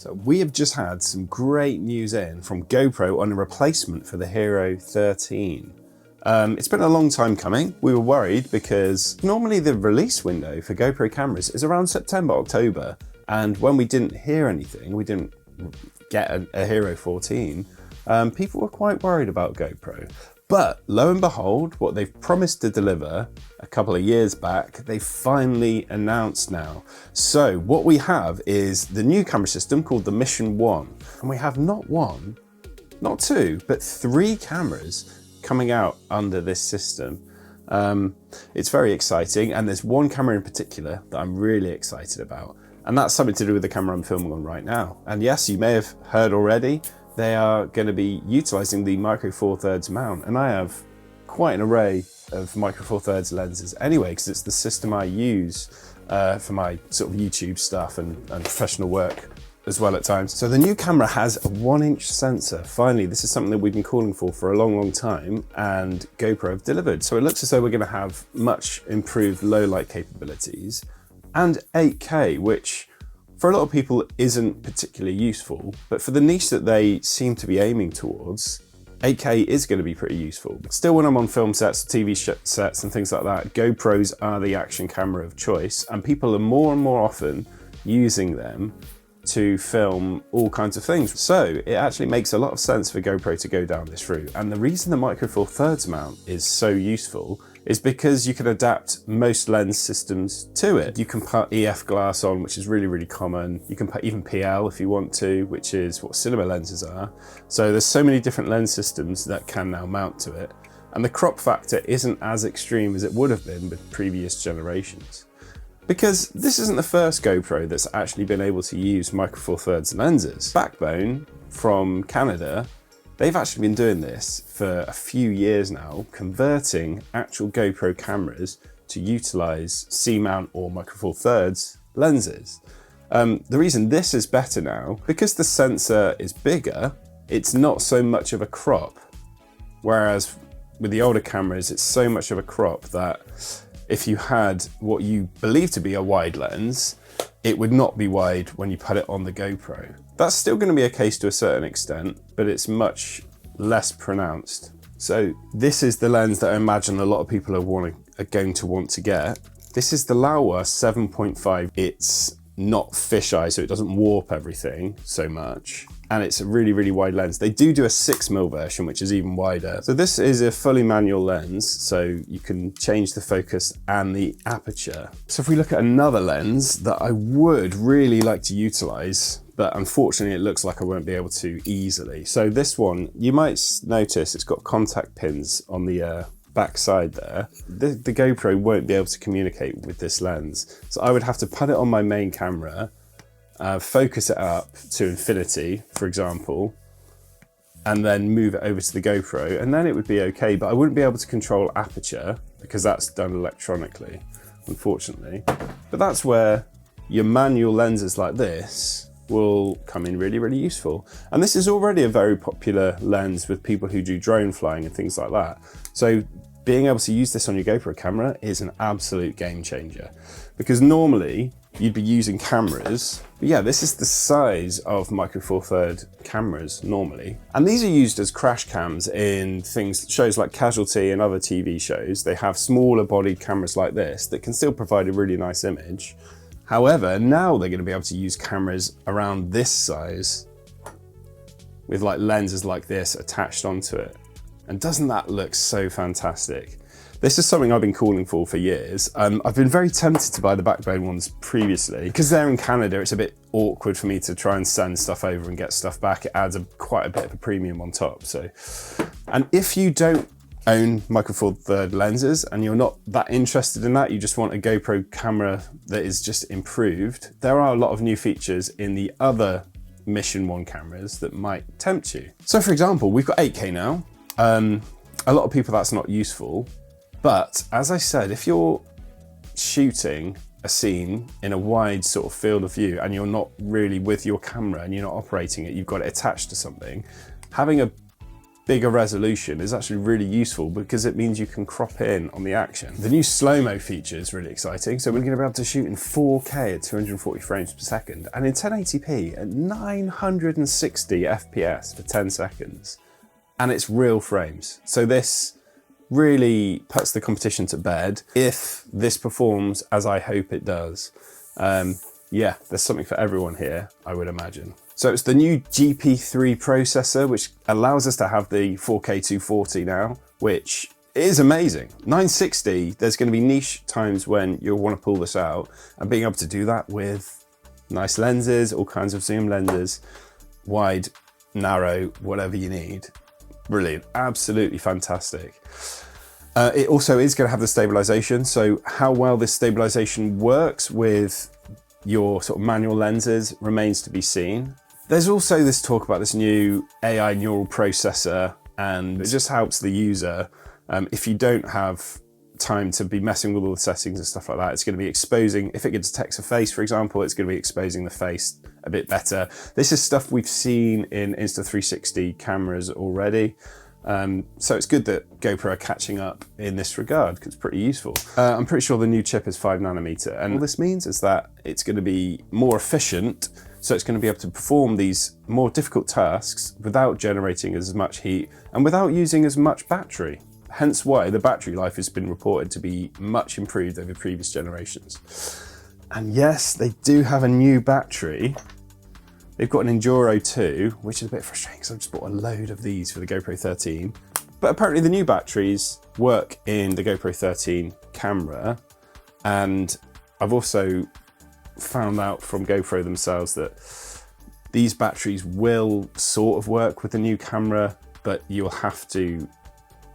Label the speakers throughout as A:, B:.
A: So we have just had some great news in from GoPro on a replacement for the Hero 13. It's been a long time coming. We were worried because normally the release window for GoPro cameras is around September, October. And when we didn't hear anything, we didn't get a Hero 14, people were quite worried about GoPro. But lo and behold, what they've promised to deliver a couple of years back, they finally announced now. So what we have is the new camera system called the Mission 1. And we have not one, not two, but 3 cameras coming out under this system. It's very exciting. And there's one camera in particular that I'm really excited about. And that's something to do with the camera I'm filming on right now. And yes, you may have heard already, they are going to be utilizing the Micro Four Thirds mount. And I have quite an array of Micro Four Thirds lenses anyway, because it's the system I use for my sort of YouTube stuff and professional work as well at times. So the new camera has a 1-inch sensor. Finally, this is something that we've been calling for a long time, and GoPro have delivered. So it looks as though we're going to have much improved low light capabilities and 8K, which for a lot of people isn't particularly useful, but for the niche that they seem to be aiming towards, 8K is going to be pretty useful. But still, when I'm on film sets, TV sets and things like that, GoPros are the action camera of choice, and people are more and more often using them to film all kinds of things. So it actually makes a lot of sense for GoPro to go down this route. And the reason the Micro Four Thirds mount is so useful is because you can adapt most lens systems to it. You can put EF glass on, which is really common. You can put even PL if you want to, which is what cinema lenses are. So there's so many different lens systems that can now mount to it. And the crop factor isn't as extreme as it would have been with previous generations. Because this isn't the first GoPro that's actually been able to use Micro Four Thirds lenses. Backbone from Canada, they've actually been doing this for a few years now, converting actual GoPro cameras to utilize C-mount or Micro Four Thirds lenses. The reason this is better now, because the sensor is bigger, it's not so much of a crop. Whereas with the older cameras, it's so much of a crop that if you had what you believe to be a wide lens, it would not be wide when you put it on the GoPro. That's still going to be a case to a certain extent, but it's much less pronounced. So this is the lens that I imagine a lot of people are going to want to get. This is the Laowa 7.5. It's not fisheye, so it doesn't warp everything so much. And it's a really wide lens. They do a 6mm version, which is even wider. So this is a fully manual lens, so you can change the focus and the aperture. So if we look at another lens that I would really like to utilize, but unfortunately it looks like I won't be able to easily. So this one, you might notice it's got contact pins on the back side there. The GoPro won't be able to communicate with this lens. So I would have to put it on my main camera, focus it up to infinity, for example, and then move it over to the GoPro, and then it would be okay, but I wouldn't be able to control aperture because that's done electronically, unfortunately. But that's where your manual lenses like this will come in really useful. And this is already a very popular lens with people who do drone flying and things like that. So being able to use this on your GoPro camera is an absolute game changer, because normally you'd be using cameras. But yeah, this is the size of Micro Four Thirds cameras normally. And these are used as crash cams in shows like Casualty and other TV shows. They have smaller bodied cameras like this that can still provide a really nice image. However, now they're going to be able to use cameras around this size with like lenses like this attached onto it. And doesn't that look so fantastic? This is something I've been calling for years. I've been very tempted to buy the Backbone ones previously. Because they're in Canada, it's a bit awkward for me to try and send stuff over and get stuff back. It adds quite a bit of a premium on top. And if you don't own Micro Four Thirds lenses and you're not that interested in that, you just want a GoPro camera that is just improved, there are a lot of new features in the other Mission 1 cameras that might tempt you. So for example, we've got 8K now. A lot of people that's not useful. But as I said, if you're shooting a scene in a wide sort of field of view and you're not really with your camera and you're not operating it, you've got it attached to something, having a bigger resolution is actually really useful because it means you can crop in on the action. The new slow-mo feature is really exciting. So we're going to be able to shoot in 4K at 240 frames per second and in 1080p at 960 FPS for 10 seconds. And it's real frames. So this really puts the competition to bed if this performs as I hope it does. Yeah, there's something for everyone here, I would imagine. So it's the new GP3 processor, which allows us to have the 4K 240 now, which is amazing. 960, there's going to be niche times when you'll want to pull this out, and being able to do that with nice lenses, all kinds of zoom lenses, wide, narrow, whatever you need. Brilliant, absolutely fantastic. It also is going to have the stabilization. So how well this stabilization works with your sort of manual lenses remains to be seen. There's also this talk about this new AI neural processor, and it just helps the user. If you don't have time to be messing with all the settings and stuff like that, it's going to be exposing, if it detects a face, for example, it's going to be exposing the face a bit better. This is stuff we've seen in Insta360 cameras already. So it's good that GoPro are catching up in this regard because it's pretty useful. I'm pretty sure the new chip is 5nm, and all this means is that it's going to be more efficient. So it's going to be able to perform these more difficult tasks without generating as much heat and without using as much battery. Hence why the battery life has been reported to be much improved over previous generations. And yes, they do have a new battery. They've got an Enduro 2, which is a bit frustrating because I've just bought a load of these for the GoPro 13. But apparently the new batteries work in the GoPro 13 camera. And I've also found out from GoPro themselves that these batteries will sort of work with the new camera, but you'll have to,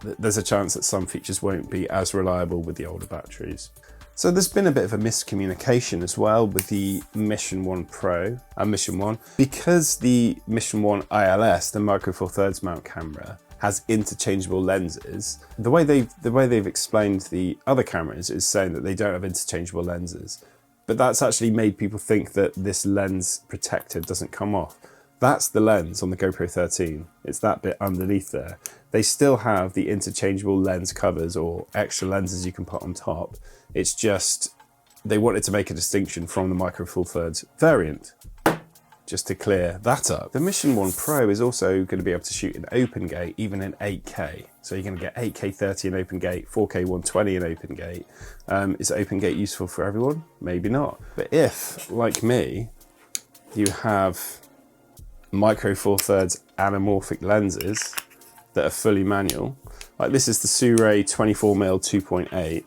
A: there's a chance that some features won't be as reliable with the older batteries. So there's been a bit of a miscommunication as well with the Mission 1 Pro and Mission 1. Because the Mission 1 ILS, the Micro Four Thirds mount camera, has interchangeable lenses, the way they've explained the other cameras is saying that they don't have interchangeable lenses. But that's actually made people think that this lens protector doesn't come off. That's the lens on the GoPro 13. It's that bit underneath there. They still have the interchangeable lens covers or extra lenses you can put on top. It's just, they wanted to make a distinction from the Micro Four Thirds variant, just to clear that up. The Mission 1 Pro is also going to be able to shoot in open gate, even in 8K. So you're going to get 8K 30 in open gate, 4K 120 in open gate. Is open gate useful for everyone? Maybe not. But if, like me, you have Micro Four Thirds anamorphic lenses that are fully manual, like this is the Sirui 24mm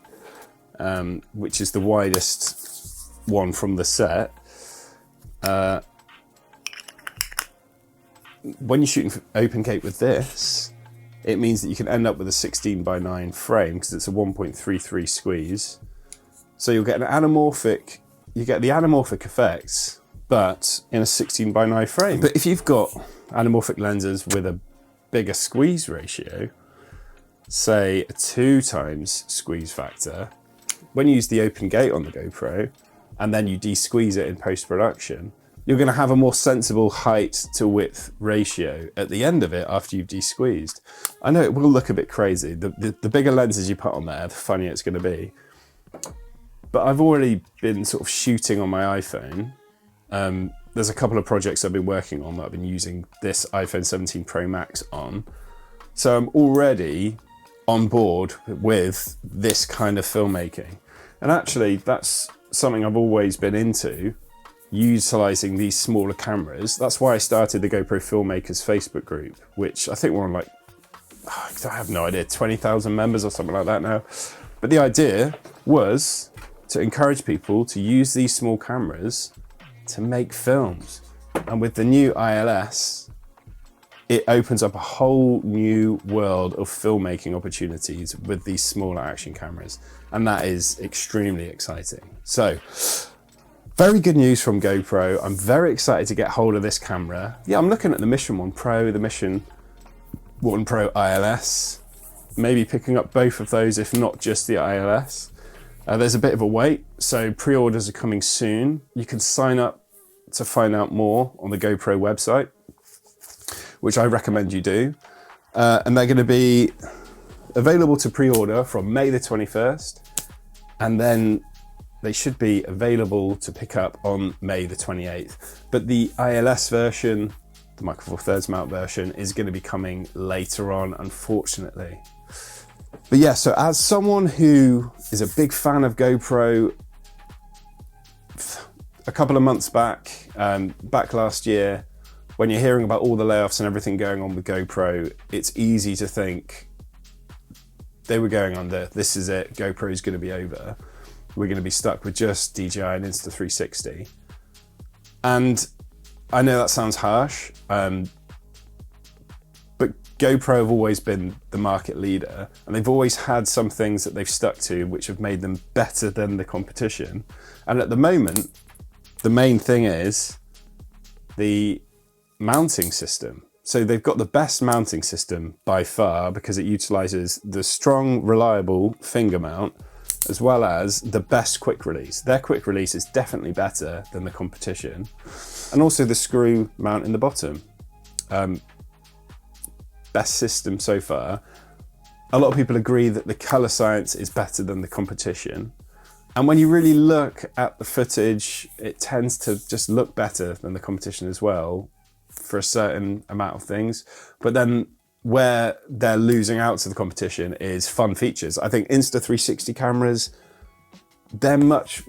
A: 2.8, which is the widest one from the set. When you're shooting open gate with this, it means that you can end up with a 16:9 frame because it's a 1.33 squeeze. So you'll get an anamorphic, you get the anamorphic effects, but in a 16:9 frame. But if you've got anamorphic lenses with a bigger squeeze ratio, say a 2x squeeze factor, when you use the open gate on the GoPro and then you de-squeeze it in post-production, you're going to have a more sensible height to width ratio at the end of it after you've de-squeezed. I know it will look a bit crazy. The bigger lenses you put on there, the funnier it's going to be. But I've already been sort of shooting on my iPhone. There's a couple of projects I've been working on that I've been using this iPhone 17 Pro Max on. So I'm already on board with this kind of filmmaking. And actually, that's something I've always been into, utilizing these smaller cameras. That's why I started the GoPro Filmmakers Facebook group, which I think we're on like, I have no idea, 20,000 members or something like that now. But the idea was to encourage people to use these small cameras to make films. And with the new ILS, it opens up a whole new world of filmmaking opportunities with these smaller action cameras. And that is extremely exciting. So, very good news from GoPro. I'm very excited to get hold of this camera. Yeah, I'm looking at the Mission 1 Pro, the Mission 1 Pro ILS, maybe picking up both of those, if not just the ILS. There's a bit of a wait, so pre-orders are coming soon. You can sign up to find out more on the GoPro website, which I recommend you do. And they're going to be available to pre-order from May the 21st, and then they should be available to pick up on May the 28th. But the ILS version, the Micro Four Thirds mount version, is going to be coming later on, unfortunately. But yeah, so as someone who is a big fan of GoPro, a couple of months back, back last year, when you're hearing about all the layoffs and everything going on with GoPro, it's easy to think they were going under, this is it, GoPro is going to be over. We're going to be stuck with just DJI and Insta360. And I know that sounds harsh, but GoPro have always been the market leader, and they've always had some things that they've stuck to which have made them better than the competition. And at the moment, the main thing is the mounting system. So they've got the best mounting system by far because it utilizes the strong, reliable finger mount as well as the best quick release. Their quick release is definitely better than the competition. And also the screw mount in the bottom. Best system so far. A lot of people agree that the color science is better than the competition. And when you really look at the footage, it tends to just look better than the competition as well for a certain amount of things. But then where they're losing out to the competition is fun features. I think Insta360 cameras, they're much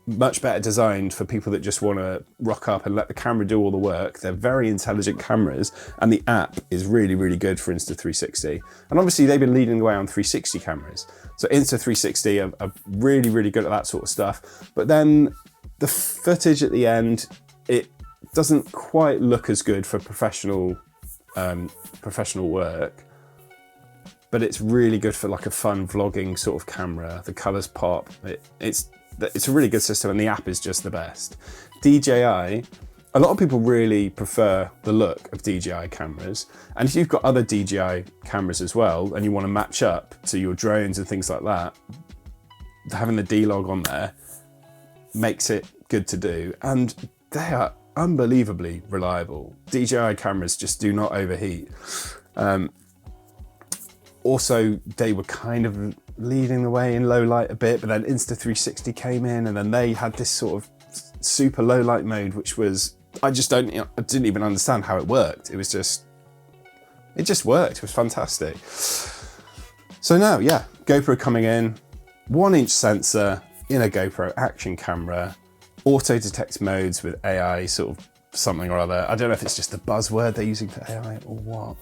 A: better designed for people that just want to rock up and let the camera do all the work. They're very intelligent cameras, and the app is really, really good for Insta360. And obviously they've been leading the way on 360 cameras. So Insta360 are really, really good at that sort of stuff. But then the footage at the end, it doesn't quite look as good for professional work, but it's really good for like a fun vlogging sort of camera. The colors pop. It's a really good system, and the app is just the best. DJI, a lot of people really prefer the look of DJI cameras, and if you've got other DJI cameras as well and you want to match up to your drones and things like that, having the D-Log on there makes it good to do, and they are unbelievably reliable. DJI cameras just do not overheat. Also, they were kind of leading the way in low light a bit, but then Insta360 came in, and then they had this sort of super low light mode, which was, I didn't even understand how it worked. It just worked. It was fantastic. So now, yeah, GoPro coming in, 1-inch sensor in a GoPro action camera, auto detect modes with AI sort of something or other. I don't know if it's just the buzzword they're using for AI or what.